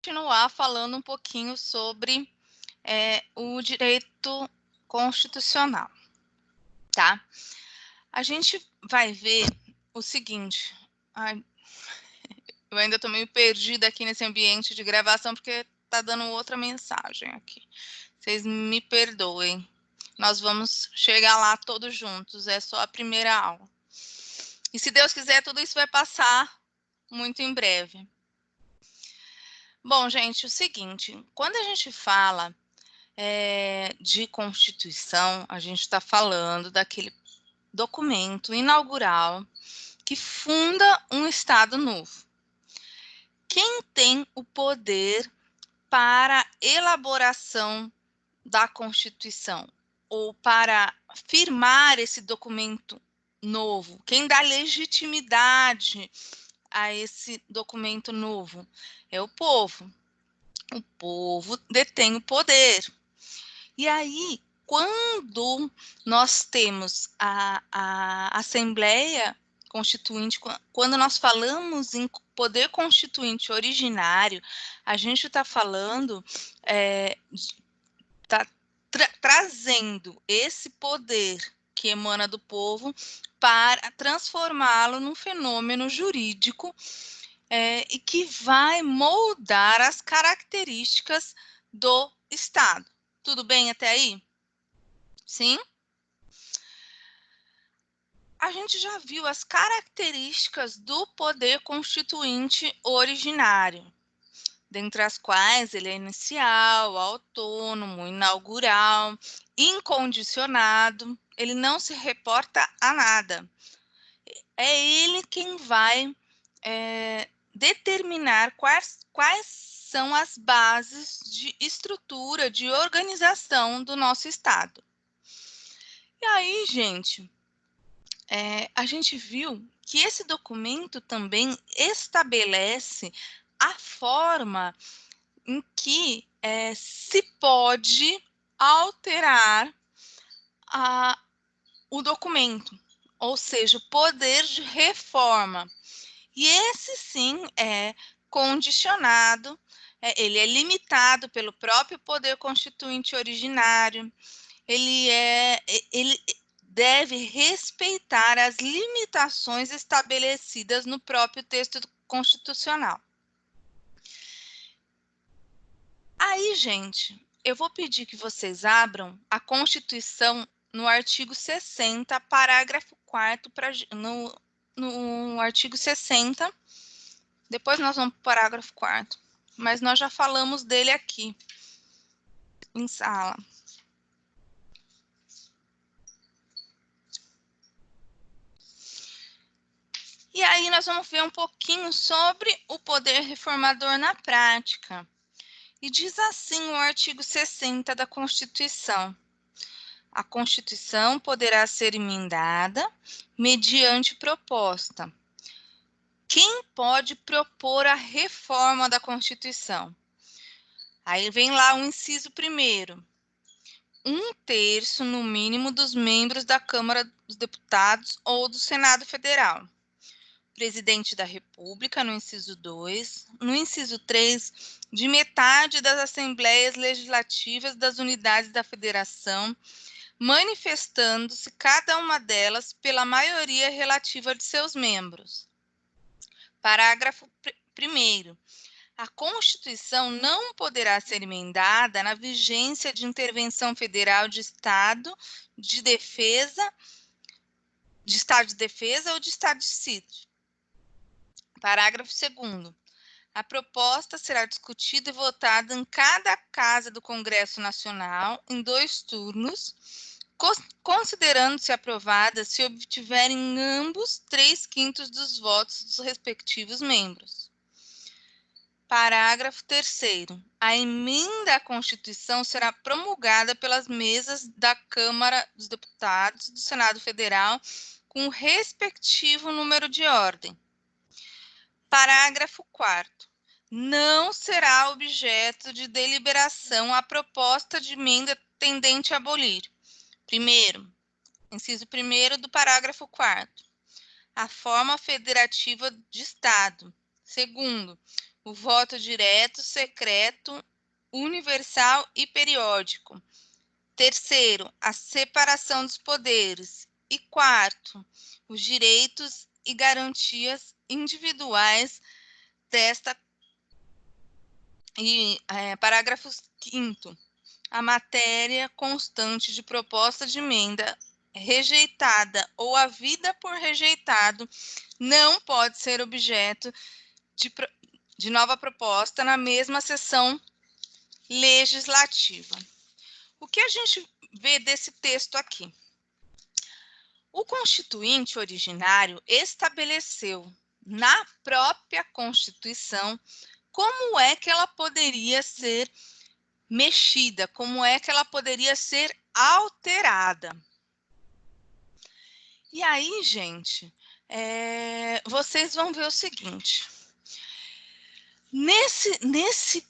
continuar falando um pouquinho sobre o direito constitucional, tá? A gente vai ver o seguinte. Ai, eu ainda estou meio perdida aqui nesse ambiente de gravação, porque tá dando outra mensagem aqui. Vocês me perdoem. Nós vamos chegar lá todos juntos, é só a primeira aula. E se Deus quiser, tudo isso vai passar muito em breve. Bom, gente, o seguinte, quando a gente fala de Constituição, a gente está falando daquele documento inaugural que funda um Estado novo. Quem tem o poder para elaboração da Constituição ou para firmar esse documento novo? Quem dá legitimidade a esse documento novo? É o povo. O povo detém o poder. E aí, quando nós temos a Assembleia Constituinte, quando nós falamos em poder constituinte originário, a gente está falando, trazendo esse poder que emana do povo para transformá-lo num fenômeno jurídico e que vai moldar as características do Estado. Tudo bem até aí? Sim? A gente já viu as características do poder constituinte originário, dentre as quais ele é inicial, autônomo, inaugural, incondicionado, ele não se reporta a nada. É ele quem vai determinar quais são as bases de estrutura, de organização do nosso Estado. E aí, gente, a gente viu que esse documento também estabelece a forma em que se pode alterar o documento, ou seja, o poder de reforma. E esse sim é condicionado, ele é limitado pelo próprio poder constituinte originário, ele deve respeitar as limitações estabelecidas no próprio texto constitucional. Aí, gente, eu vou pedir que vocês abram a Constituição no artigo 60, parágrafo 4º, no artigo 60. Depois nós vamos para o parágrafo 4º, mas nós já falamos dele aqui em sala. E aí nós vamos ver um pouquinho sobre o poder reformador na prática. E diz assim o artigo 60 da Constituição: a Constituição poderá ser emendada mediante proposta. Quem pode propor a reforma da Constituição? Aí vem lá o inciso 1º. 1/3, no mínimo, dos membros da Câmara dos Deputados ou do Senado Federal. Presidente da República, no inciso 2. No inciso 3, de metade das Assembleias Legislativas das unidades da Federação, manifestando-se cada uma delas pela maioria relativa de seus membros. Parágrafo 1º. A Constituição não poderá ser emendada na vigência de intervenção federal de estado de defesa ou de estado de sítio. Parágrafo 2º. A proposta será discutida e votada em cada casa do Congresso Nacional em 2 turnos, considerando-se aprovada se obtiverem ambos 3/5 dos votos dos respectivos membros. Parágrafo 3º. A emenda à Constituição será promulgada pelas mesas da Câmara dos Deputados e do Senado Federal com o respectivo número de ordem. Parágrafo 4º. Não será objeto de deliberação a proposta de emenda tendente a abolir. Primeiro, inciso 1º do parágrafo 4º, a forma federativa de Estado. Segundo, o voto direto, secreto, universal e periódico. Terceiro, a separação dos poderes. E quarto, os direitos e garantias individuais desta. E parágrafo 5º, a matéria constante de proposta de emenda rejeitada ou havida por rejeitado não pode ser objeto de nova proposta na mesma sessão legislativa. O que a gente vê desse texto aqui? O constituinte originário estabeleceu na própria Constituição como é que ela poderia ser mexida, como é que ela poderia ser alterada. E aí, gente, vocês vão ver o seguinte. Nesse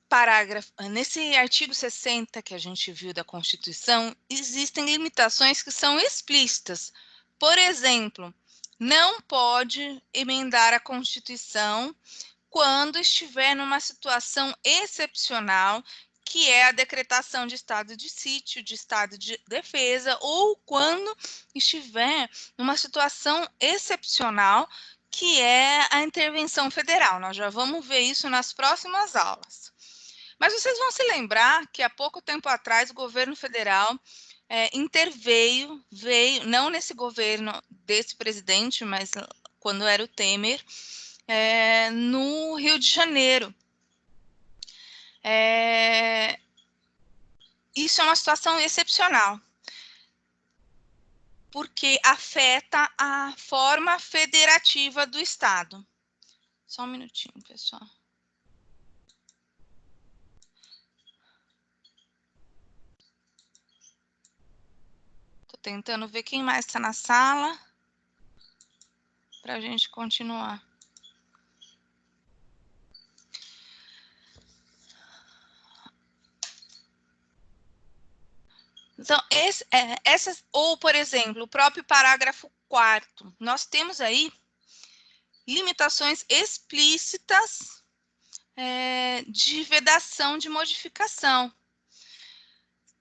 parágrafo, nesse artigo 60 que a gente viu da Constituição, existem limitações que são explícitas. Por exemplo, não pode emendar a Constituição quando estiver numa situação excepcional, que é a decretação de estado de sítio, de estado de defesa, ou quando estiver numa situação excepcional, que é a intervenção federal. Nós já vamos ver isso nas próximas aulas. Mas vocês vão se lembrar que há pouco tempo atrás o governo federal interveio, não nesse governo desse presidente, mas quando era o Temer, no Rio de Janeiro. Isso é uma situação excepcional, porque afeta a forma federativa do Estado. Só um minutinho, pessoal. Estou tentando ver quem mais está na sala para a gente continuar. Então, ou, por exemplo, o próprio parágrafo 4º, nós temos aí limitações explícitas de vedação de modificação.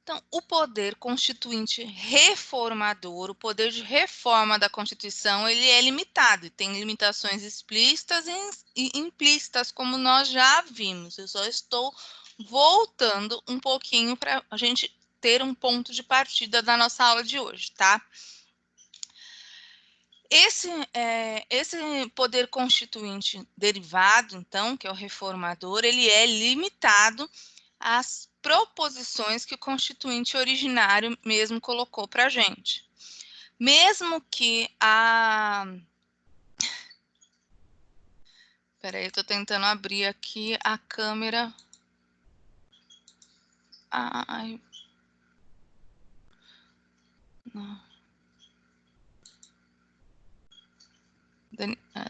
Então, o poder constituinte reformador, o poder de reforma da Constituição, ele é limitado, e tem limitações explícitas e implícitas, como nós já vimos. Eu só estou voltando um pouquinho para a gente ter um ponto de partida da nossa aula de hoje, tá? Esse poder constituinte derivado, então, que é o reformador, ele é limitado às proposições que o constituinte originário mesmo colocou para a gente. Mesmo que a... Peraí, eu estou tentando abrir aqui a câmera. Ai... Não.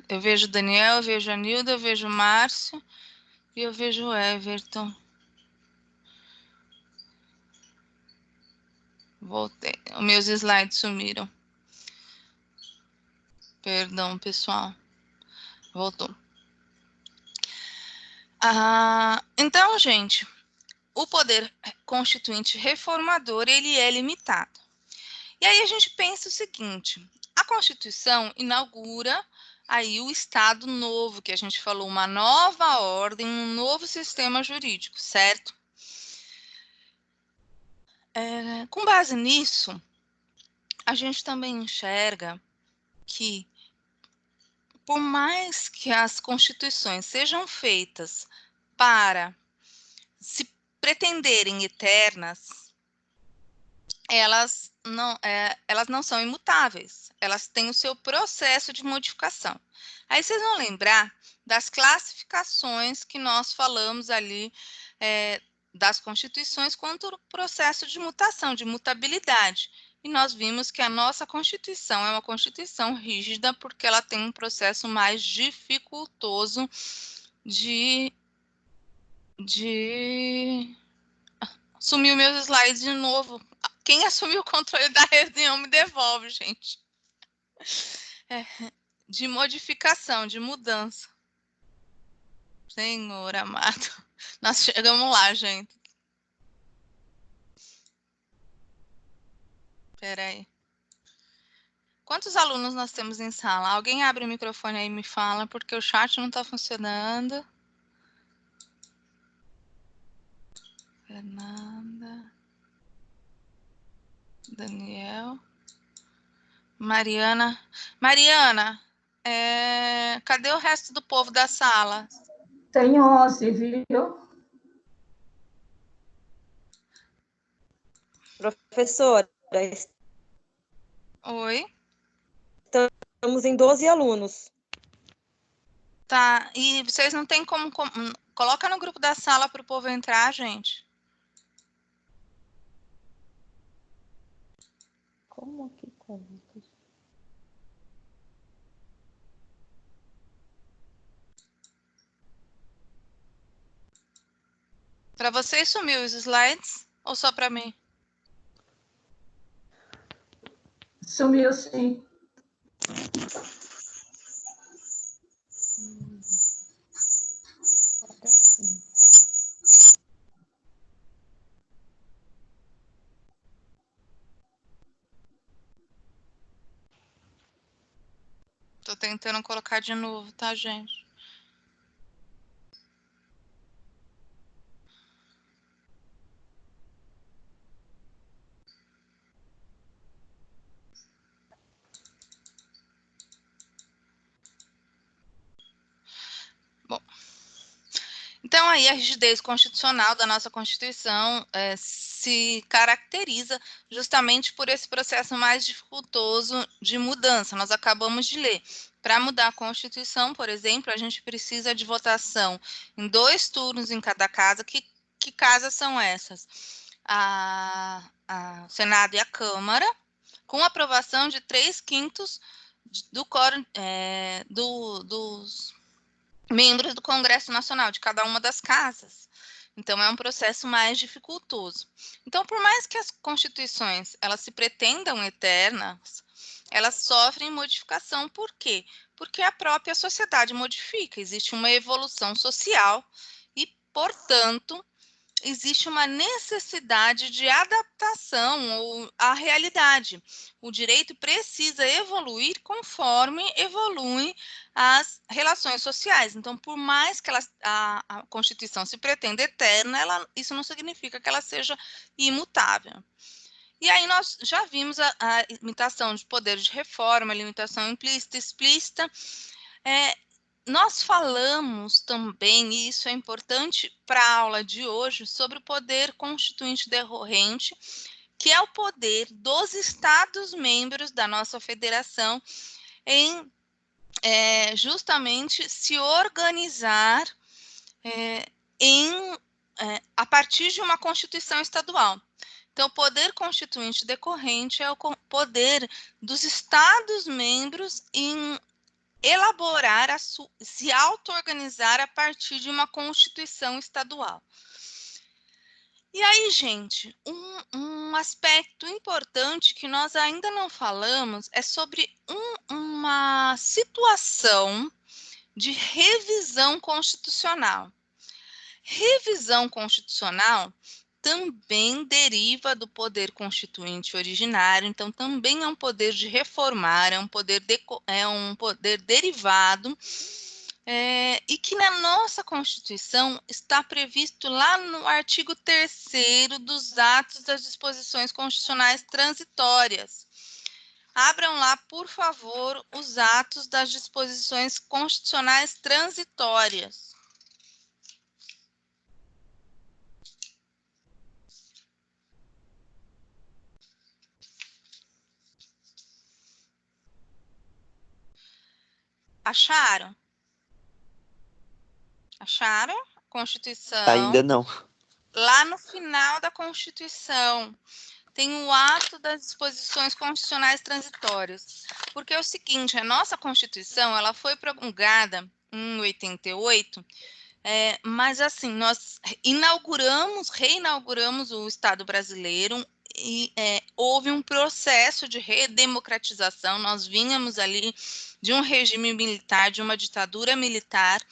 Eu vejo o Daniel, eu vejo a Nilda, eu vejo o Márcio e eu vejo o Everton. Voltei. Os meus slides sumiram. Perdão, pessoal. Voltou. Então, gente, o poder constituinte reformador, ele é limitado. E aí a gente pensa o seguinte, a Constituição inaugura aí o Estado novo, que a gente falou, uma nova ordem, um novo sistema jurídico, certo? Com base nisso, a gente também enxerga que, por mais que as constituições sejam feitas para se pretenderem eternas, elas não são imutáveis, elas têm o seu processo de modificação. Aí vocês vão lembrar das classificações que nós falamos ali das constituições quanto ao processo de mutação, de mutabilidade. E nós vimos que a nossa Constituição é uma Constituição rígida porque ela tem um processo mais dificultoso de... Sumiu meus slides de novo. Quem assumiu o controle da reunião me devolve, gente. De modificação, de mudança. Senhor amado. Nós chegamos lá, gente. Espera aí. Quantos alunos nós temos em sala? Alguém abre o microfone aí e me fala, porque o chat não está funcionando. Fernanda. Daniel. Mariana. Mariana, cadê o resto do povo da sala? Tem 11, viu? Professora, Oi? estamos em 12 alunos. Tá, e vocês não têm como... Coloca no grupo da sala para o povo entrar, gente. Como que tá? Para vocês sumiu os slides ou só para mim? Sumiu, sim. Tô tentando colocar de novo, tá, gente? Bom. Então, aí, a rigidez constitucional da nossa Constituição se caracteriza justamente por esse processo mais dificultoso de mudança. Nós acabamos de ler. Para mudar a Constituição, por exemplo, a gente precisa de votação em 2 turnos em cada casa. Que casas são essas? O Senado e a Câmara, com aprovação de 3/5 do quórum dos membros do Congresso Nacional, de cada uma das casas. Então, é um processo mais dificultoso. Então, por mais que as constituições elas se pretendam eternas, elas sofrem modificação. Por quê? Porque a própria sociedade modifica, existe uma evolução social e, portanto, existe uma necessidade de adaptação à realidade. O direito precisa evoluir conforme evoluem as relações sociais. Então, por mais que a Constituição se pretenda eterna, isso não significa que ela seja imutável. E aí nós já vimos a limitação de poder de reforma, limitação implícita, explícita. Nós falamos também, e isso é importante para a aula de hoje, sobre o poder constituinte decorrente, que é o poder dos Estados-membros da nossa federação em justamente se organizar a partir de uma Constituição estadual. Então, o poder constituinte decorrente é o poder dos Estados-membros em elaborar, se auto-organizar a partir de uma Constituição estadual. E aí, gente, um aspecto importante que nós ainda não falamos é sobre uma situação de revisão constitucional. Revisão constitucional também deriva do poder constituinte originário, então também é um poder de reformar, é um poder derivado, e que na nossa Constituição está previsto lá no artigo 3º dos atos das disposições constitucionais transitórias. Abram lá, por favor, os atos das disposições constitucionais transitórias. Acharam? Acharam? Constituição. Ainda não. Lá no final da Constituição, tem o ato das disposições constitucionais transitórias. Porque é o seguinte, a nossa Constituição, ela foi promulgada em 88, mas assim, nós reinauguramos o Estado brasileiro e houve um processo de redemocratização. Nós vínhamos ali de um regime militar, de uma ditadura militar.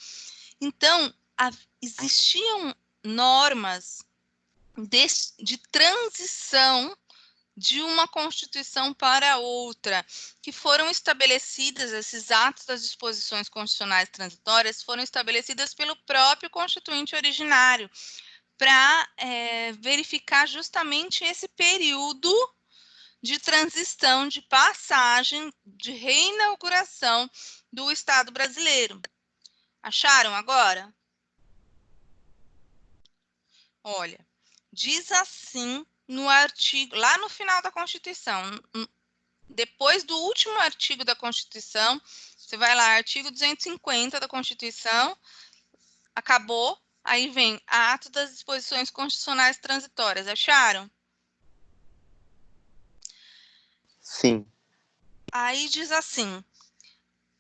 Então, existiam normas de transição de uma Constituição para outra, que foram estabelecidas, esses atos das disposições constitucionais transitórias foram estabelecidas pelo próprio Constituinte originário, para verificar justamente esse período de transição, de passagem, de reinauguração do Estado brasileiro. Acharam agora? Olha, diz assim no artigo, lá no final da Constituição, depois do último artigo da Constituição, você vai lá, artigo 250 da Constituição, acabou, aí vem ato das disposições constitucionais transitórias, acharam? Sim. Aí diz assim: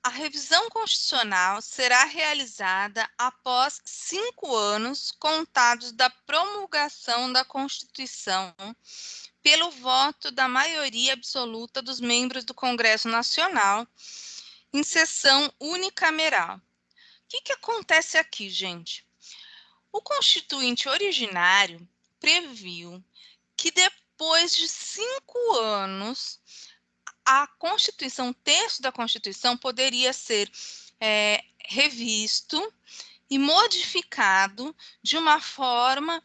a revisão constitucional será realizada após 5 anos contados da promulgação da Constituição pelo voto da maioria absoluta dos membros do Congresso Nacional em sessão unicameral. O que acontece aqui, gente? O Constituinte originário previu que depois de 5 anos a Constituição, o texto da Constituição poderia ser revisto e modificado de uma forma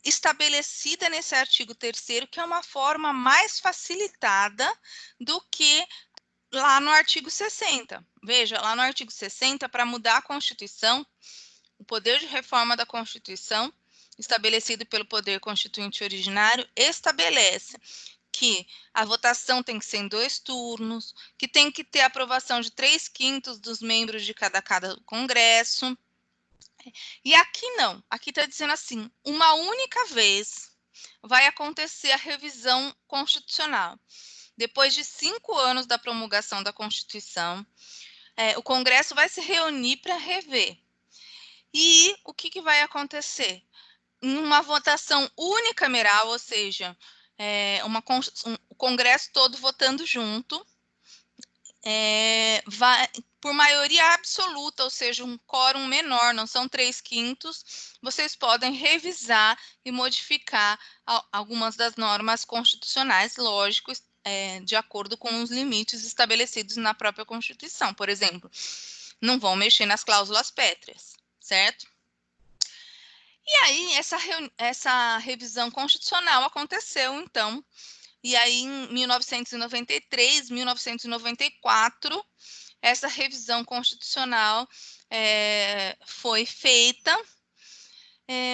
estabelecida nesse artigo 3º, que é uma forma mais facilitada do que lá no artigo 60. Veja, lá no artigo 60, para mudar a Constituição, o poder de reforma da Constituição, estabelecido pelo Poder Constituinte originário, estabelece que a votação tem que ser em 2 turnos, que tem que ter aprovação de 3/5 dos membros de cada congresso. E aqui não, aqui está dizendo assim, uma única vez vai acontecer a revisão constitucional. Depois de 5 anos da promulgação da Constituição, o Congresso vai se reunir para rever. E o que vai acontecer? Em uma votação unicameral, ou seja, o Congresso todo votando junto, por maioria absoluta, ou seja, um quórum menor, não são 3/5, vocês podem revisar e modificar algumas das normas constitucionais, lógico, de acordo com os limites estabelecidos na própria Constituição. Por exemplo, não vão mexer nas cláusulas pétreas, certo? E aí, essa revisão constitucional aconteceu, então, e aí em 1993, 1994, essa revisão constitucional foi feita,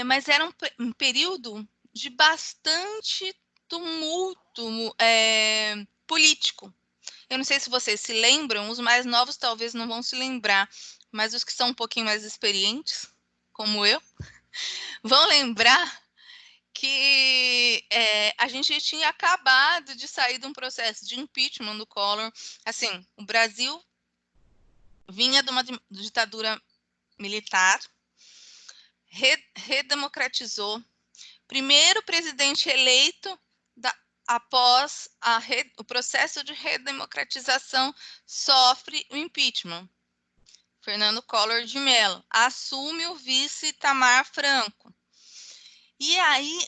mas era um período de bastante tumulto político. Eu não sei se vocês se lembram, os mais novos talvez não vão se lembrar, mas os que são um pouquinho mais experientes, como eu, vão lembrar que a gente tinha acabado de sair de um processo de impeachment do Collor. Assim, o Brasil vinha de uma ditadura militar, redemocratizou. Primeiro presidente eleito após o processo de redemocratização sofre o impeachment. Fernando Collor de Mello assume o vice Itamar Franco. E aí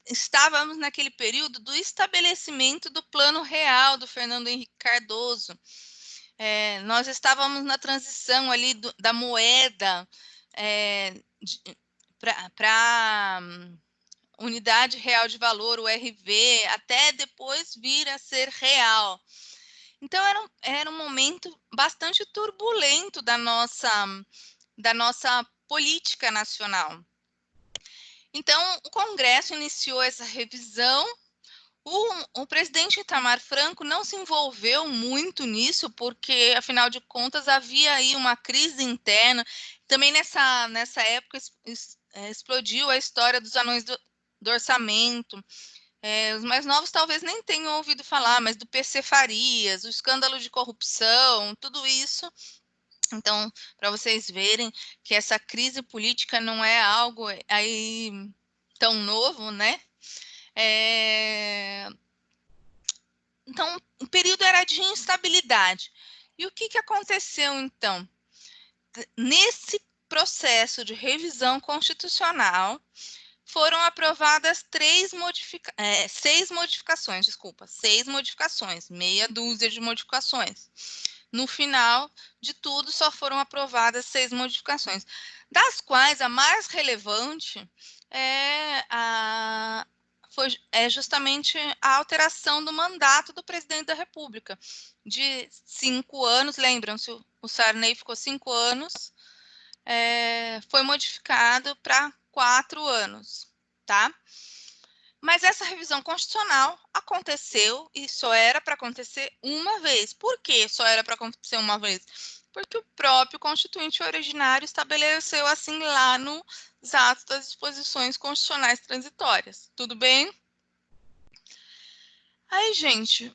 estávamos naquele período do estabelecimento do Plano Real do Fernando Henrique Cardoso. Nós estávamos na transição ali da moeda para unidade real de valor, o RV, até depois vir a ser real. Então, era um momento bastante turbulento da nossa política nacional. Então, o Congresso iniciou essa revisão. O presidente Itamar Franco não se envolveu muito nisso, porque, afinal de contas, havia aí uma crise interna. Também nessa época explodiu a história dos anões do orçamento. Os mais novos talvez nem tenham ouvido falar, mas do PC Farias, o escândalo de corrupção, tudo isso. Então, para vocês verem que essa crise política não é algo aí tão novo, né? Então, o período era de instabilidade. E o que aconteceu, então? Nesse processo processo de revisão constitucional, foram aprovadas 6 modificações, meia dúzia de modificações. No final de tudo, só foram aprovadas 6 modificações, das quais a mais relevante é justamente a alteração do mandato do presidente da República, de 5 anos, lembram-se, o Sarney ficou 5 anos, foi modificado para 4 anos, tá? Mas essa revisão constitucional aconteceu e só era para acontecer uma vez. Por que só era para acontecer uma vez? Porque o próprio Constituinte originário estabeleceu assim lá nos atos das disposições constitucionais transitórias. Tudo bem? Aí, gente,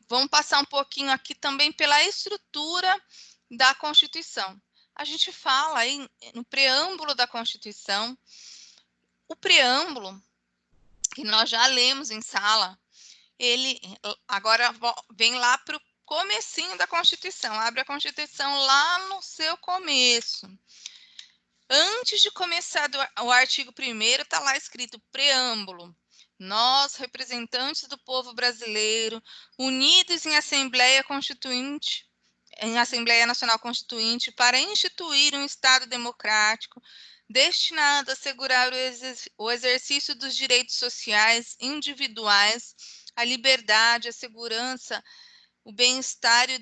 vamos passar um pouquinho aqui também pela estrutura da Constituição. A gente fala aí no preâmbulo da Constituição. O preâmbulo, que nós já lemos em sala, ele agora vem lá para o comecinho da Constituição, abre a Constituição lá no seu começo. Antes de começar o artigo 1º, está lá escrito preâmbulo. Nós, representantes do povo brasileiro, unidos em Assembleia Constituinte, em Assembleia Nacional Constituinte, para instituir um Estado democrático, destinado a assegurar o exercício dos direitos sociais individuais, a liberdade, a segurança, o bem-estar e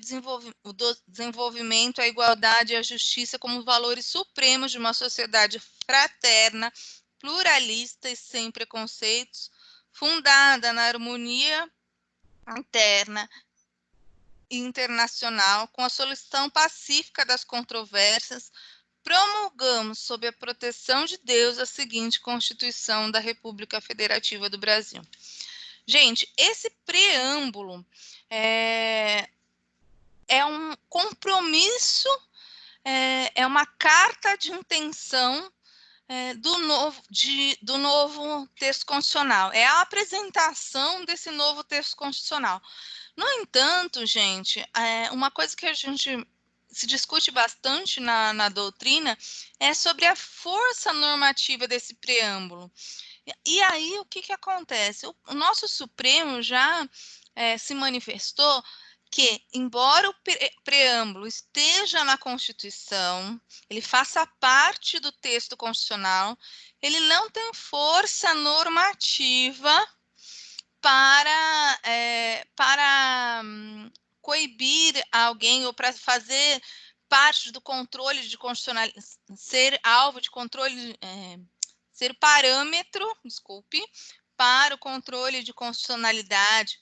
o desenvolvimento, a igualdade e a justiça como valores supremos de uma sociedade fraterna, pluralista e sem preconceitos, fundada na harmonia interna e internacional, com a solução pacífica das controvérsias, promulgamos, sob a proteção de Deus, a seguinte Constituição da República Federativa do Brasil. Gente, esse preâmbulo é um compromisso, é uma carta de intenção do novo texto constitucional. É a apresentação desse novo texto constitucional. No entanto, gente, uma coisa que a gente se discute bastante na doutrina é sobre a força normativa desse preâmbulo. E aí, o que acontece? O nosso Supremo já se manifestou que, embora o preâmbulo esteja na Constituição, ele faça parte do texto constitucional, ele não tem força normativa para coibir alguém ou para fazer parte do controle de constitucionalidade, ser alvo de controle, ser parâmetro, para o controle de constitucionalidade.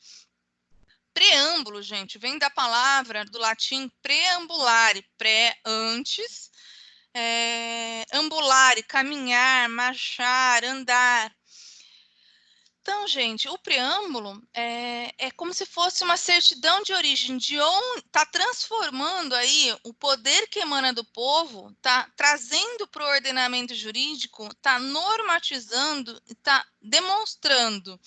Preâmbulo, gente, vem da palavra do latim preambulare, pré, antes, ambulare, caminhar, marchar, andar. Então, gente, o preâmbulo é como se fosse uma certidão de origem, de onde está transformando aí o poder que emana do povo, está trazendo para o ordenamento jurídico, está normatizando, está demonstrando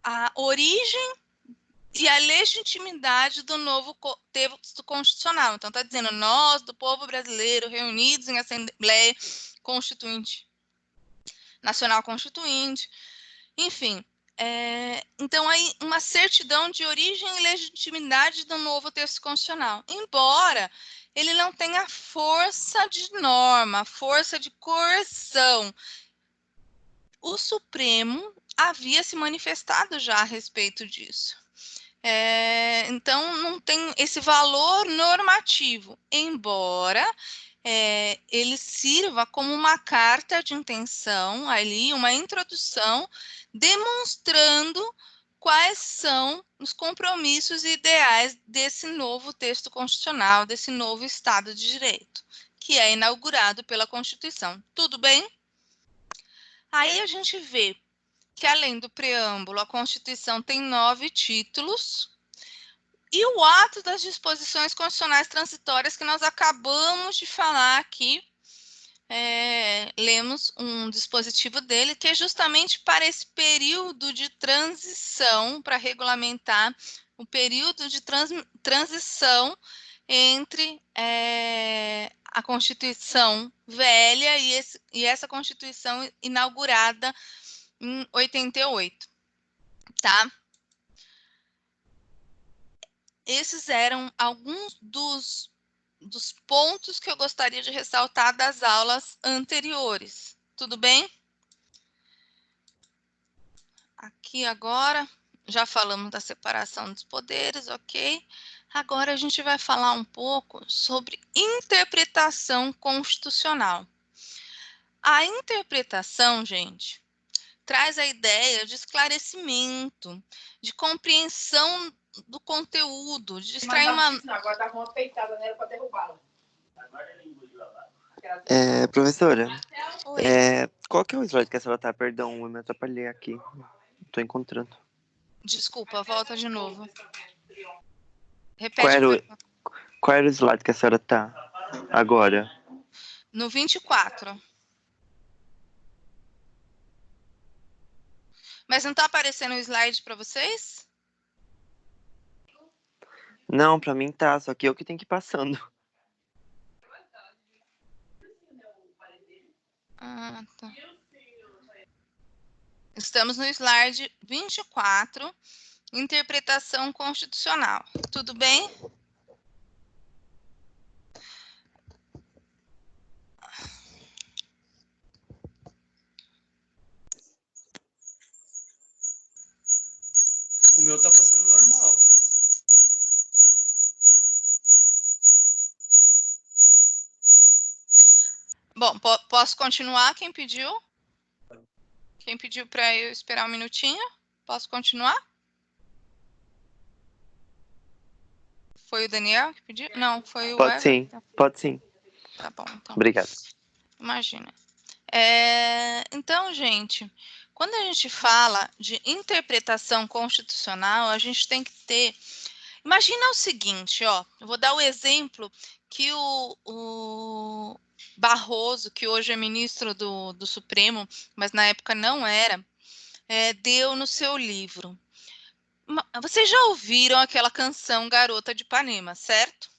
a origem e a legitimidade do novo texto constitucional. Então, está dizendo, nós, do povo brasileiro, reunidos em Assembleia Constituinte, Nacional Constituinte, enfim. Então, aí, uma certidão de origem e legitimidade do novo texto constitucional. Embora ele não tenha força de norma, força de coerção, o Supremo havia se manifestado já a respeito disso. Então, não tem esse valor normativo, embora ele sirva como uma carta de intenção, ali, uma introdução, demonstrando quais são os compromissos ideais desse novo texto constitucional, desse novo Estado de Direito, que é inaugurado pela Constituição. Tudo bem? Aí a gente vê que, além do preâmbulo, a Constituição tem 9 títulos, e o ato das disposições constitucionais transitórias que nós acabamos de falar aqui, lemos um dispositivo dele, que é justamente para esse período de transição, para regulamentar o período de transição entre a Constituição velha e essa Constituição inaugurada em 88, tá? Esses eram alguns dos pontos que eu gostaria de ressaltar das aulas anteriores. Tudo bem? Aqui agora, já falamos da separação dos poderes, ok? Agora a gente vai falar um pouco sobre interpretação constitucional. A interpretação, gente, traz a ideia de esclarecimento, de compreensão do conteúdo, de extrair uma... Agora dá uma peitada nela para derrubá-la. Professora, Oi. qual que é o slide que a senhora tá? Perdão, eu me atrapalhei aqui. Não tô encontrando. Desculpa, volta de novo. Repete. Qual era o slide que a senhora tá agora? No 24. Mas não está aparecendo o slide para vocês? Não, pra mim tá, só que eu que tenho que ir passando. Ah, tá. Estamos no slide 24, interpretação constitucional. Tudo bem? O meu tá passando normal. Bom, posso continuar? Quem pediu? Quem pediu para eu esperar um minutinho? Posso continuar? Foi o Daniel que pediu? Não, foi o Pode sim, Everton. pode sim. Tá bom, então. Obrigado. Imagina. Então, gente, quando a gente fala de interpretação constitucional, a gente tem que ter... Imagina o seguinte, ó, eu vou dar o exemplo que o Barroso, que hoje é ministro do Supremo, mas na época não era, deu no seu livro. Vocês já ouviram aquela canção Garota de Ipanema, certo?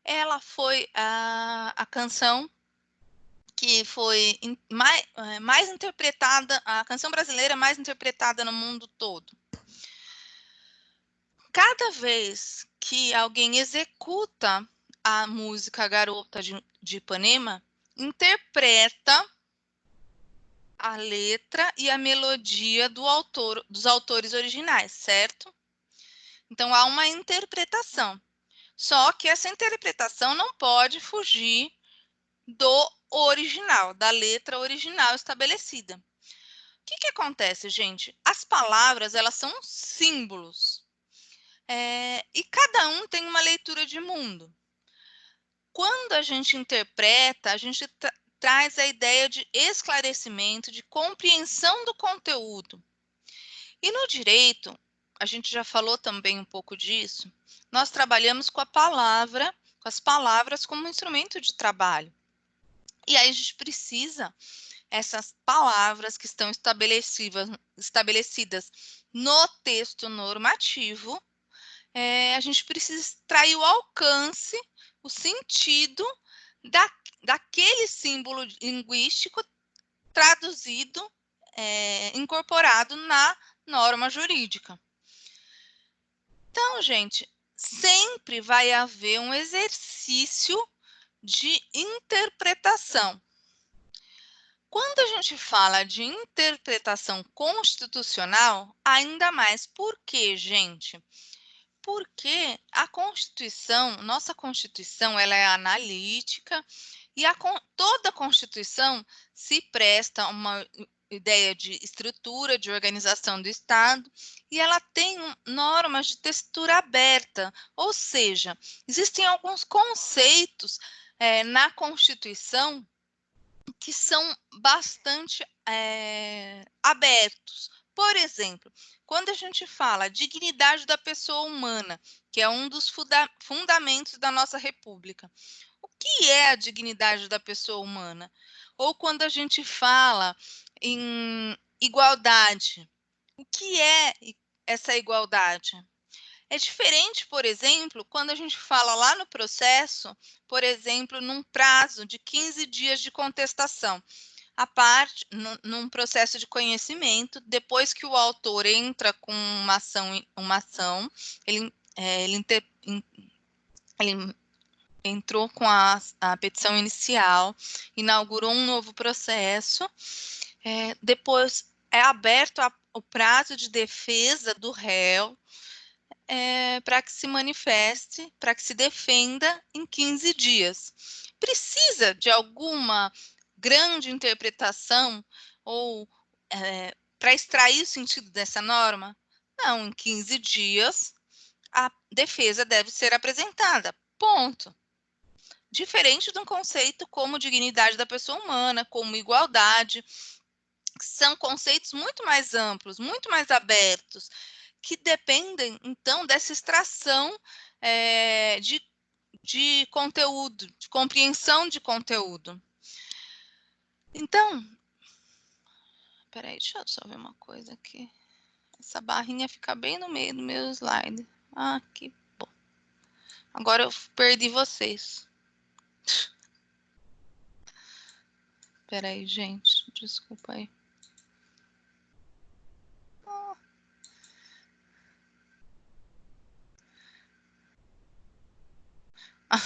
Ela foi a canção que foi mais interpretada, a canção brasileira mais interpretada no mundo todo. Cada vez que alguém executa a música Garota de Ipanema, interpreta a letra e a melodia dos autores originais, certo? Então, há uma interpretação. Só que essa interpretação não pode fugir do original, da letra original estabelecida. O que acontece, gente? As palavras, elas são símbolos. E cada um tem uma leitura de mundo. Quando a gente interpreta, a gente traz a ideia de esclarecimento, de compreensão do conteúdo. E no direito, a gente já falou também um pouco disso, nós trabalhamos com a palavra, com as palavras como instrumento de trabalho. E aí a gente precisa, essas palavras que estão estabelecidas no texto normativo, a gente precisa extrair o alcance, o sentido daquele símbolo linguístico traduzido, incorporado na norma jurídica. Então, gente, sempre vai haver um exercício de interpretação. Quando a gente fala de interpretação constitucional, ainda mais. Por quê, gente? Porque a Constituição, nossa Constituição, ela é analítica e toda a Constituição se presta a uma ideia de estrutura, de organização do Estado, e ela tem normas de textura aberta, ou seja, existem alguns conceitos na Constituição que são bastante abertos. Por exemplo, quando a gente fala a dignidade da pessoa humana, que é um dos fundamentos da nossa República, o que é a dignidade da pessoa humana? Ou quando a gente fala em igualdade, o que é essa igualdade? É diferente, por exemplo, quando a gente fala lá no processo, por exemplo, num prazo de 15 dias de contestação. A parte, num processo de conhecimento, depois que o autor entra com uma ação ele, ele entrou com a petição inicial, inaugurou um novo processo, depois é aberto o prazo de defesa do réu, para que se manifeste, para que se defenda em 15 dias. Precisa de alguma grande interpretação ou para extrair o sentido dessa norma? Não, em 15 dias a defesa deve ser apresentada. Ponto. Diferente de um conceito como dignidade da pessoa humana, como igualdade, que são conceitos muito mais amplos, muito mais abertos, que dependem, então, dessa extração de conteúdo, de compreensão de conteúdo. Então, peraí, deixa eu só ver uma coisa aqui. Essa barrinha fica bem no meio do meu slide. Ah, que bom. Agora eu perdi vocês. Peraí, gente, desculpa aí. Ah.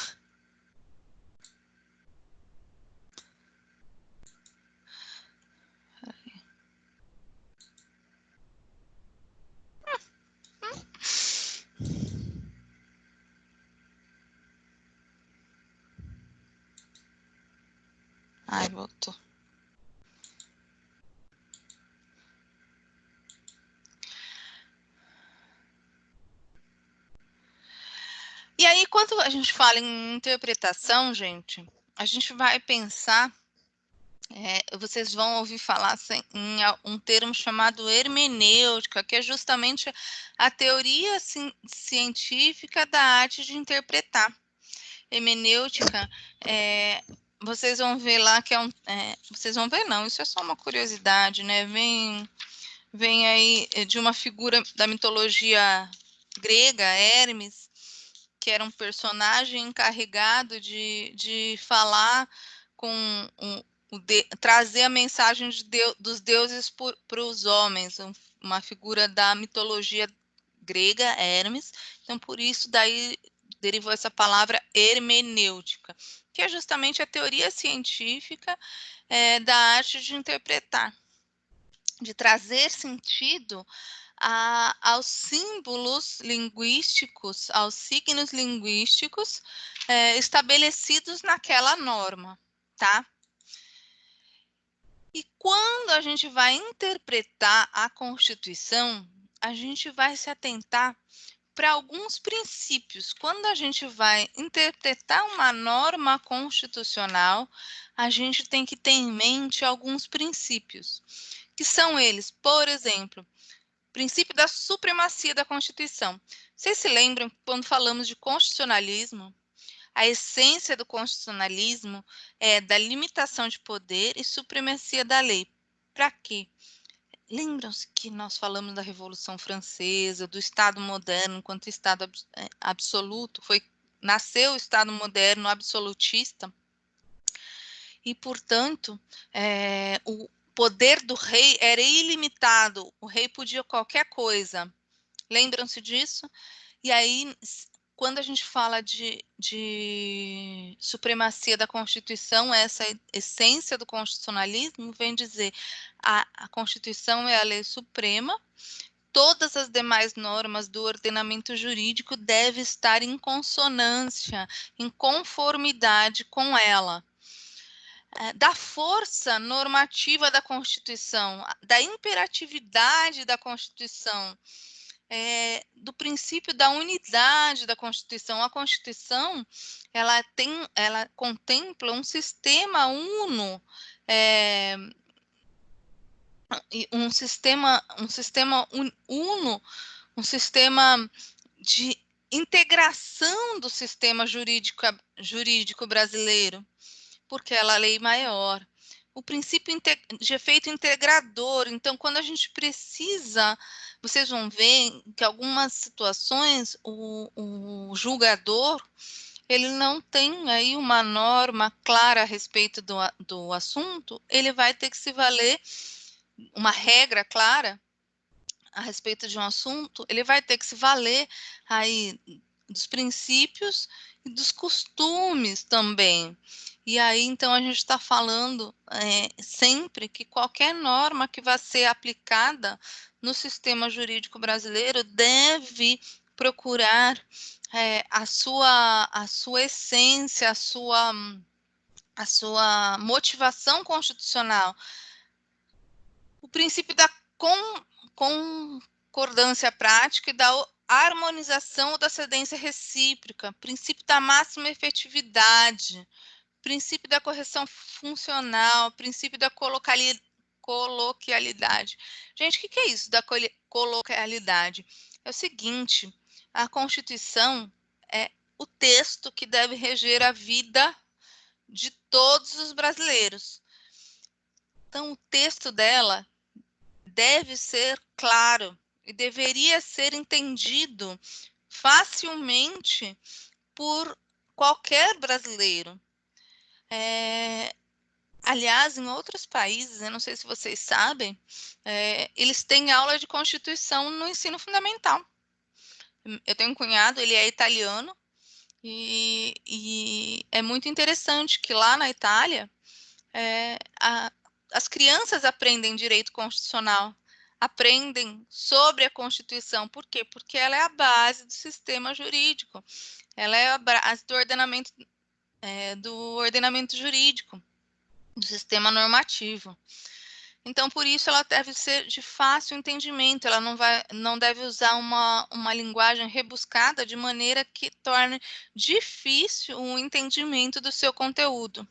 Ai, voltou. E aí, quando a gente fala em interpretação, gente, a gente vai pensar, vocês vão ouvir falar em um termo chamado hermenêutica, que é justamente a teoria científica da arte de interpretar. Hermenêutica, vocês vão ver lá que vocês vão ver não, isso é só uma curiosidade, né? Vem aí de uma figura da mitologia grega, Hermes, que era um personagem encarregado de falar com trazer a mensagem dos deuses para os homens, uma figura da mitologia grega, Hermes. Então, por isso, daí derivou essa palavra hermenêutica, que é justamente a teoria científica da arte de interpretar, de trazer sentido aos símbolos linguísticos, aos signos linguísticos estabelecidos naquela norma, tá? E quando a gente vai interpretar a Constituição, a gente vai se atentar para alguns princípios. Quando a gente vai interpretar uma norma constitucional, a gente tem que ter em mente alguns princípios, que são eles, por exemplo, princípio da supremacia da Constituição. Vocês se lembram que quando falamos de constitucionalismo, a essência do constitucionalismo é da limitação de poder e supremacia da lei. Para quê? Lembram-se que nós falamos da Revolução Francesa, do Estado moderno enquanto Estado absoluto, nasceu o Estado moderno absolutista, e, portanto, o poder do rei era ilimitado, o rei podia qualquer coisa. Lembram-se disso? E aí, quando a gente fala de supremacia da Constituição, essa essência do constitucionalismo vem dizer a Constituição é a lei suprema, todas as demais normas do ordenamento jurídico devem estar em consonância, em conformidade com ela. Da força normativa da Constituição, da imperatividade da Constituição, do princípio da unidade da Constituição. A Constituição ela contempla um sistema uno, um sistema uno, um sistema de integração do sistema jurídico brasileiro, porque ela é a lei maior. o princípio de efeito integrador. Então, quando a gente precisa, vocês vão ver que algumas situações o julgador ele não tem aí uma norma clara a respeito do assunto, ele vai ter que se valer uma regra clara a respeito de um assunto, ele vai ter que se valer aí dos princípios e dos costumes também. E aí, então, a gente está falando sempre que qualquer norma que vai ser aplicada no sistema jurídico brasileiro deve procurar a sua essência, a sua motivação constitucional. O princípio da concordância prática e da harmonização ou da cedência recíproca, princípio da máxima efetividade, princípio da correção funcional, princípio da coloquialidade. Gente, o que é isso da coloquialidade? É o seguinte, a Constituição é o texto que deve reger a vida de todos os brasileiros. Então, o texto dela deve ser claro e deveria ser entendido facilmente por qualquer brasileiro. Aliás, em outros países, eu não sei se vocês sabem, eles têm aula de Constituição no ensino fundamental. Eu tenho um cunhado, ele é italiano, e é muito interessante que lá na Itália, as crianças aprendem direito constitucional, aprendem sobre a Constituição. Por quê? Porque ela é a base do sistema jurídico, ela é a base do ordenamento jurídico, do sistema normativo. Então, por isso, ela deve ser de fácil entendimento, ela não deve usar uma linguagem rebuscada de maneira que torne difícil o entendimento do seu conteúdo.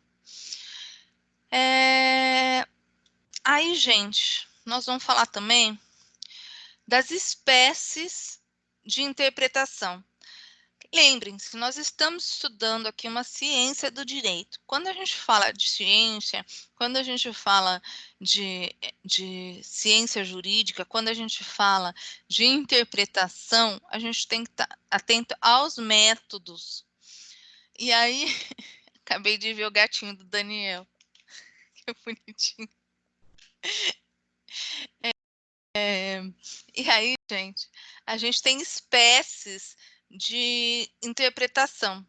Aí, gente, nós vamos falar também das espécies de interpretação. Lembrem-se, nós estamos estudando aqui uma ciência do direito. Quando a gente fala de ciência, quando a gente fala de ciência jurídica, quando a gente fala de interpretação, a gente tem que estar atento aos métodos. E aí, acabei de ver o gatinho do Daniel. Que bonitinho. E aí, gente, a gente tem espécies de interpretação.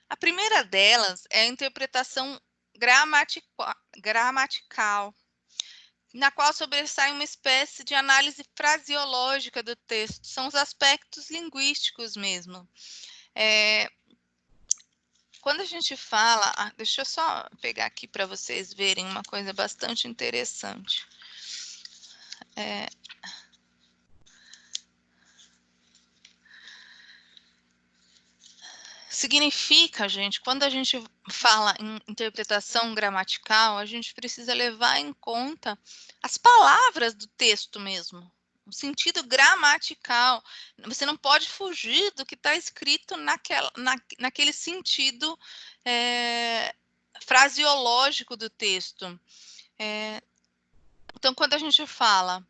A primeira delas é a interpretação gramatical, na qual sobressai uma espécie de análise fraseológica do texto. São os aspectos linguísticos mesmo. Quando a gente fala... deixa eu só pegar aqui para vocês verem uma coisa bastante interessante. Significa, gente, quando a gente fala em interpretação gramatical, a gente precisa levar em conta as palavras do texto mesmo, o sentido gramatical. Você não pode fugir do que está escrito naquele sentido fraseológico do texto. Então, quando a gente fala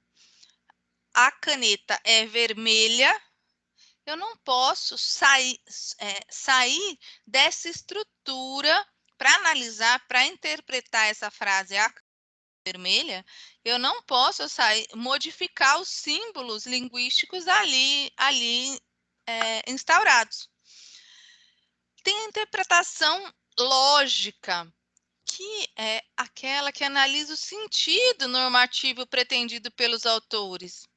a caneta é vermelha, eu não posso sair dessa estrutura para analisar, para interpretar essa frase a vermelha. Eu não posso modificar os símbolos linguísticos ali instaurados. Tem a interpretação lógica, que é aquela que analisa o sentido normativo pretendido pelos autores.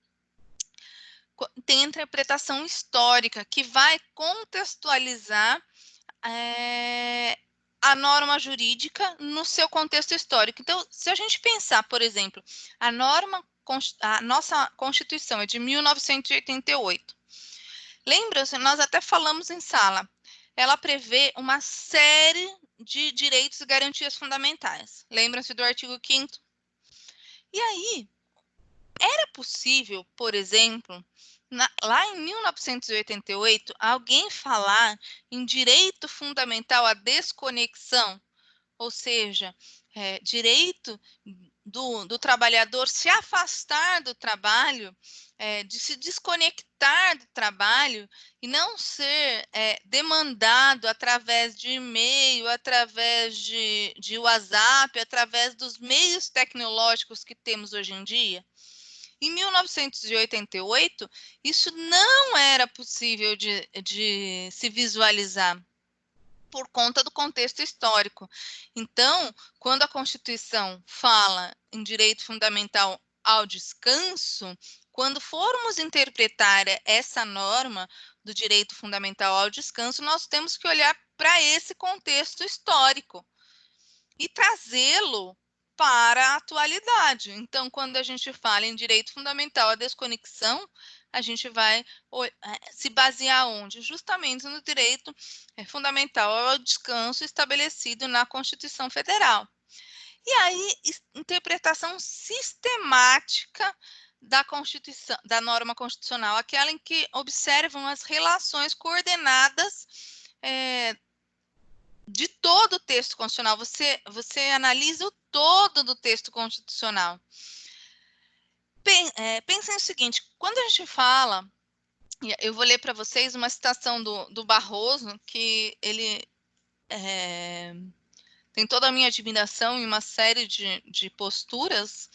Tem a interpretação histórica, que vai contextualizar a norma jurídica no seu contexto histórico. Então, se a gente pensar, por exemplo, a nossa Constituição é de 1988. Lembra-se, nós até falamos em sala, ela prevê uma série de direitos e garantias fundamentais. Lembram-se do artigo 5º? E aí, era possível, por exemplo, lá em 1988, alguém falar em direito fundamental à desconexão, ou seja, direito do trabalhador se afastar do trabalho, de se desconectar do trabalho e não ser demandado através de e-mail, através de WhatsApp, através dos meios tecnológicos que temos hoje em dia. Em 1988, isso não era possível de se visualizar por conta do contexto histórico. Então, quando a Constituição fala em direito fundamental ao descanso, quando formos interpretar essa norma do direito fundamental ao descanso, nós temos que olhar para esse contexto histórico e trazê-lo para a atualidade. Então, quando a gente fala em direito fundamental à desconexão, a gente vai se basear onde? Justamente no direito fundamental ao descanso estabelecido na Constituição Federal. E aí, interpretação sistemática da Constituição, da norma constitucional, aquela em que observam as relações coordenadas de todo o texto constitucional. Você analisa o todo do texto constitucional. Pensem o seguinte, quando a gente fala, eu vou ler para vocês uma citação do Barroso, que ele tem toda a minha admiração em uma série de posturas,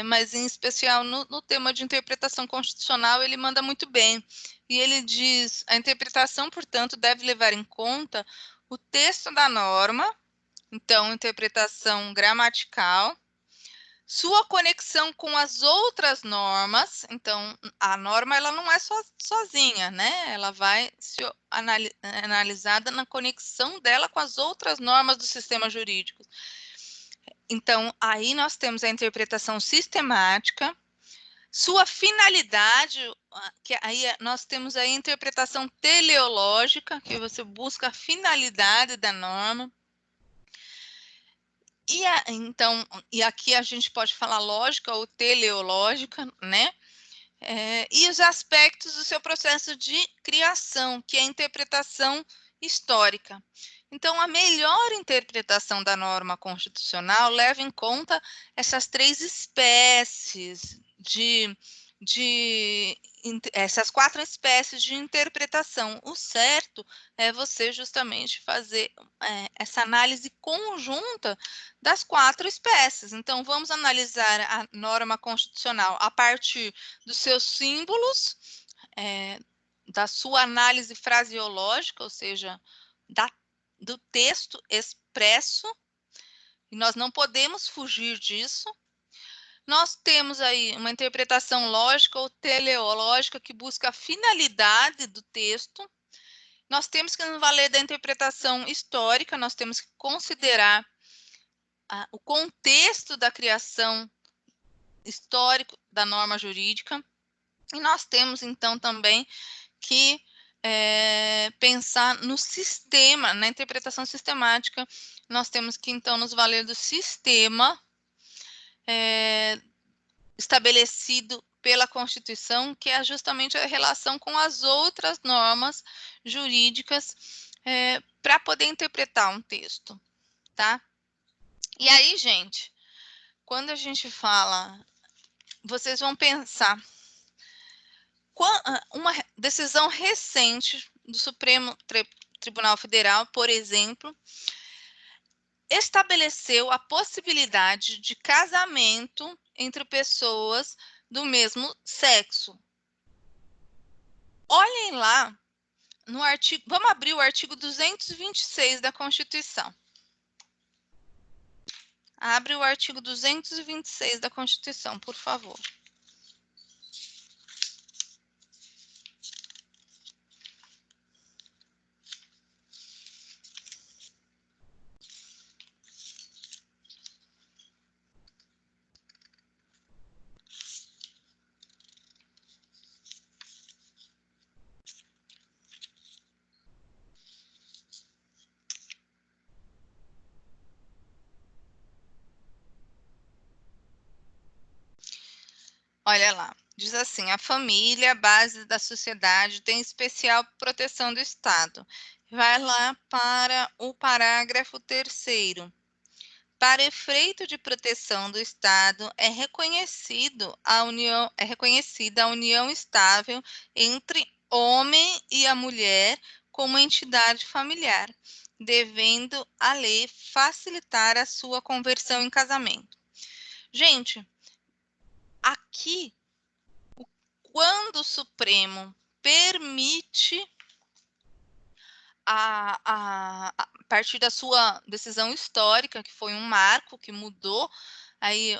mas em especial no tema de interpretação constitucional, ele manda muito bem. E ele diz, a interpretação, portanto, deve levar em conta o texto da norma, então, interpretação gramatical, sua conexão com as outras normas, então, a norma ela não é sozinha, né? Ela vai ser analisada na conexão dela com as outras normas do sistema jurídico. Então, aí nós temos a interpretação sistemática, sua finalidade, que aí nós temos a interpretação teleológica, que você busca a finalidade da norma. E aqui a gente pode falar lógica ou teleológica, né? E os aspectos do seu processo de criação, que é a interpretação histórica. Então, a melhor interpretação da norma constitucional leva em conta essas três espécies essas quatro espécies de interpretação. O certo é você justamente fazer essa análise conjunta das quatro espécies. Então, vamos analisar a norma constitucional a partir dos seus símbolos, da sua análise fraseológica, ou seja, do texto expresso, e nós não podemos fugir disso. Nós temos aí uma interpretação lógica ou teleológica que busca a finalidade do texto. Nós temos que nos valer da interpretação histórica, nós temos que considerar o contexto da criação histórico da norma jurídica. E nós temos, então, também que pensar no sistema, na interpretação sistemática. Nós temos que, então, nos valer do sistema estabelecido pela Constituição, que é justamente a relação com as outras normas jurídicas para poder interpretar um texto, tá? E aí, gente, quando a gente fala, vocês vão pensar, uma decisão recente do Supremo Tribunal Federal, por exemplo, estabeleceu a possibilidade de casamento entre pessoas do mesmo sexo. Olhem lá no artigo, vamos abrir o artigo 226 da Constituição. Abre o artigo 226 da Constituição, por favor. Olha lá, diz assim, a família, a base da sociedade, tem especial proteção do Estado. Vai lá para o parágrafo 3º. para efeito de proteção do Estado, é reconhecida a união estável entre homem e a mulher como entidade familiar, devendo a lei facilitar a sua conversão em casamento. Gente, aqui, quando o Supremo permite a partir da sua decisão histórica, que foi um marco que mudou aí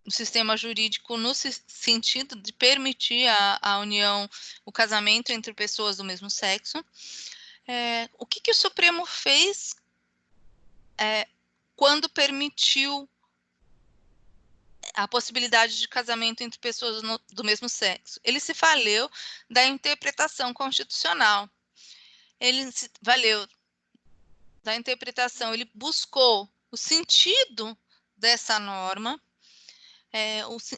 o sistema jurídico no sentido de permitir a união, o casamento entre pessoas do mesmo sexo. O que o Supremo fez quando permitiu a possibilidade de casamento entre pessoas do mesmo sexo? Ele se valeu da interpretação constitucional. Ele se valeu da interpretação, ele buscou o sentido dessa norma.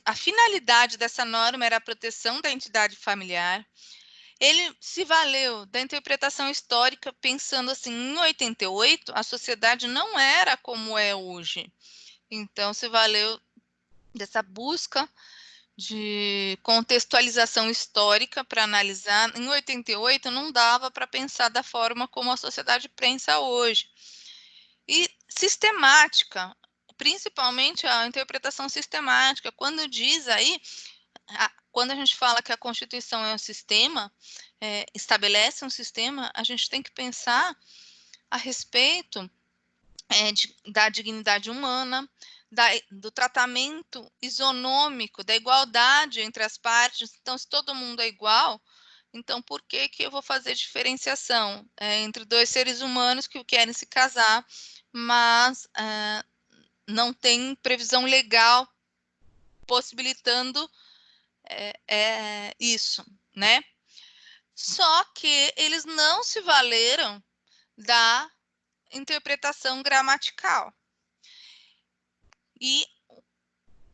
A finalidade dessa norma era a proteção da entidade familiar. Ele se valeu da interpretação histórica, pensando assim, em 88, a sociedade não era como é hoje. Então, se valeu dessa busca de contextualização histórica para analisar. Em 88, não dava para pensar da forma como a sociedade pensa hoje. E sistemática, principalmente a interpretação sistemática, quando diz aí, quando a gente fala que a Constituição é um sistema, estabelece um sistema, a gente tem que pensar a respeito da dignidade humana, do tratamento isonômico, da igualdade entre as partes. Então, se todo mundo é igual, então por que eu vou fazer diferenciação entre dois seres humanos que querem se casar, mas não tem previsão legal possibilitando isso, né? Só que eles não se valeram da interpretação gramatical. E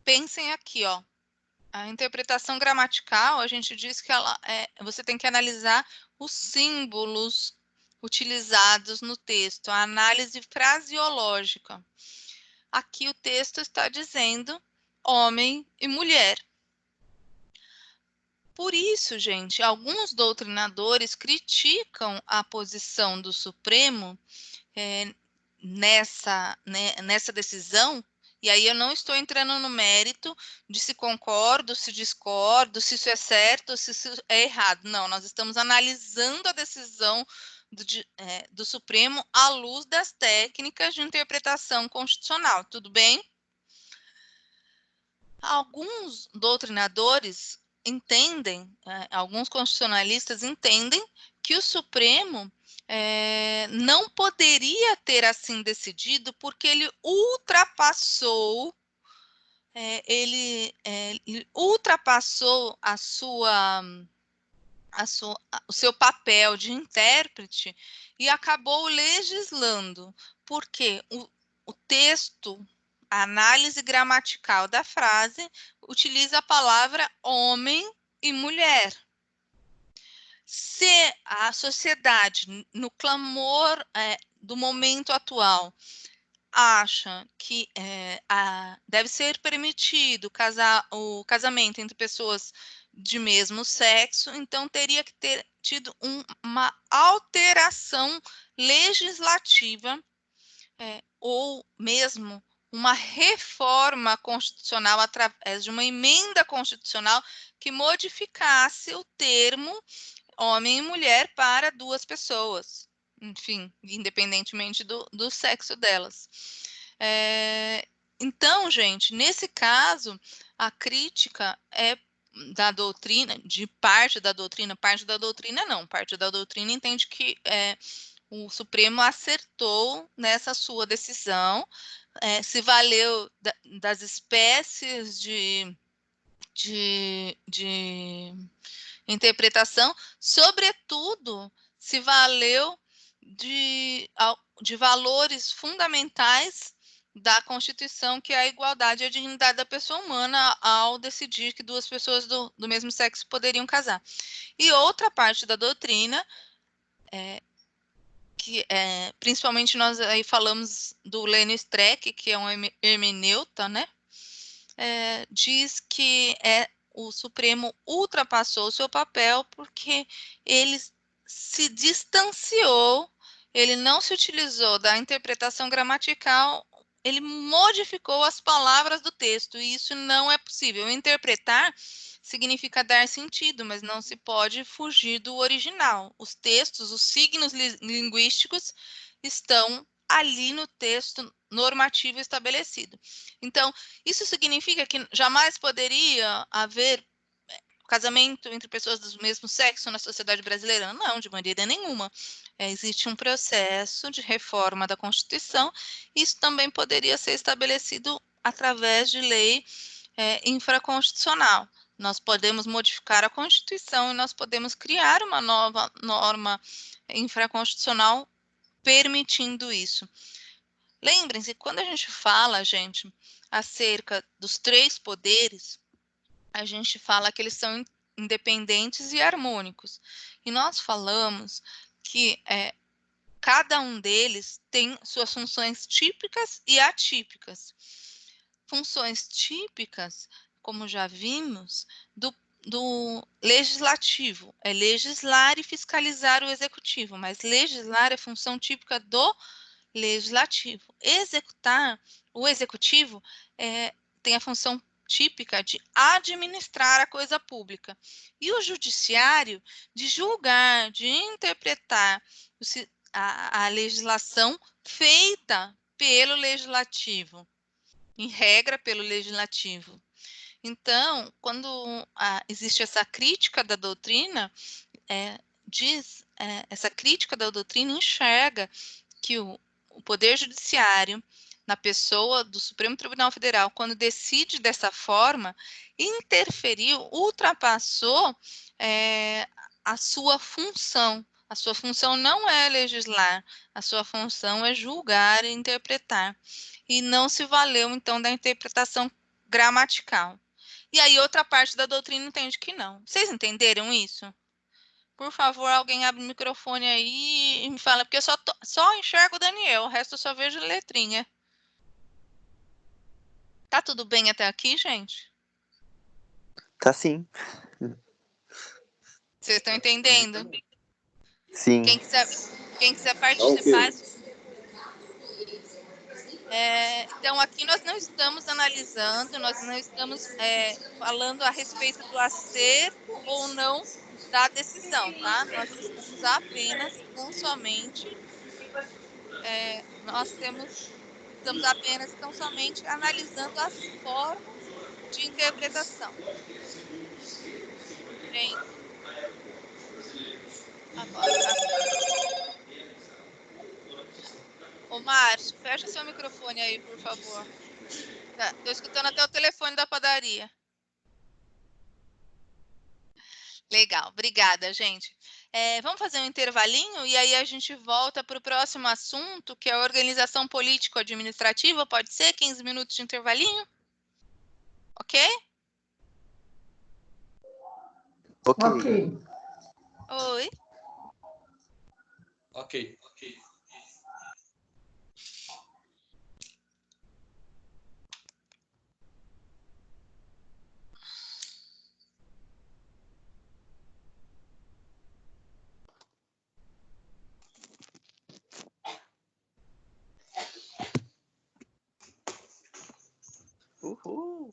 pensem aqui, ó, a interpretação gramatical, a gente diz que você tem que analisar os símbolos utilizados no texto, a análise fraseológica. Aqui o texto está dizendo homem e mulher. Por isso, gente, alguns doutrinadores criticam a posição do Supremo nessa decisão. E aí eu não estou entrando no mérito de se concordo, se discordo, se isso é certo, se isso é errado. Não, nós estamos analisando a decisão do Supremo à luz das técnicas de interpretação constitucional. Tudo bem? Alguns doutrinadores entendem, alguns constitucionalistas entendem que o Supremo não poderia ter assim decidido porque ele ultrapassou o seu papel de intérprete e acabou legislando, porque o texto, a análise gramatical da frase, utiliza a palavra homem e mulher. Se a sociedade, no clamor do momento atual, acha que deve ser permitido o casamento entre pessoas de mesmo sexo, então teria que ter tido uma alteração legislativa ou mesmo uma reforma constitucional através de uma emenda constitucional que modificasse o termo homem e mulher para duas pessoas, enfim, independentemente do sexo delas. Então, gente, nesse caso, a crítica é da doutrina, de parte da doutrina não, parte da doutrina entende que o Supremo acertou nessa sua decisão, se valeu das espécies de interpretação, sobretudo se valeu de valores fundamentais da Constituição, que é a igualdade e a dignidade da pessoa humana, ao decidir que duas pessoas do mesmo sexo poderiam casar. E outra parte da doutrina que, principalmente nós aí falamos do Lênio Streck, que é um hermeneuta, né? Diz que o Supremo ultrapassou o seu papel porque ele se distanciou, ele não se utilizou da interpretação gramatical, ele modificou as palavras do texto, e isso não é possível. Interpretar significa dar sentido, mas não se pode fugir do original. Os textos, os signos linguísticos estão ali no texto normativo estabelecido. Então, isso significa que jamais poderia haver casamento entre pessoas do mesmo sexo na sociedade brasileira? Não, de maneira nenhuma. Existe um processo de reforma da Constituição, e isso também poderia ser estabelecido através de lei infraconstitucional. Nós podemos modificar a Constituição e nós podemos criar uma nova norma infraconstitucional permitindo isso. Lembrem-se, quando a gente fala, gente, acerca dos 3 poderes, a gente fala que eles são independentes e harmônicos. E nós falamos que cada um deles tem suas funções típicas e atípicas. Funções típicas, como já vimos, do legislativo, é legislar e fiscalizar o executivo, mas legislar é função típica do legislativo. Executar, o executivo tem a função típica de administrar a coisa pública. E o judiciário de julgar, de interpretar a legislação feita pelo legislativo, em regra pelo legislativo. Então, quando existe essa crítica da doutrina, essa crítica da doutrina enxerga que o Poder Judiciário, na pessoa do Supremo Tribunal Federal, quando decide dessa forma, interferiu, ultrapassou a sua função. A sua função não é legislar, a sua função é julgar e interpretar. E não se valeu, então, da interpretação gramatical. E aí, outra parte da doutrina entende que não. Vocês entenderam isso? Por favor, alguém abre o microfone aí e me fala, porque eu só enxergo o Daniel, o resto eu só vejo letrinha. Tá tudo bem até aqui, gente? Tá sim. Vocês estão entendendo? Sim. Quem quiser participar. Então, aqui nós não estamos analisando, nós não estamos falando a respeito do acerto ou não da decisão, tá? Nós estamos apenas, tão somente, estamos apenas, tão somente analisando as formas de interpretação. Gente, agora. Ô, Márcio, fecha seu microfone aí, por favor. Tô escutando até o telefone da padaria. Legal, obrigada, gente. Vamos fazer um intervalinho e aí a gente volta para o próximo assunto, que é a organização político-administrativa. Pode ser? 15 minutos de intervalinho? Ok? Ok. Oi. Ok. Uhul.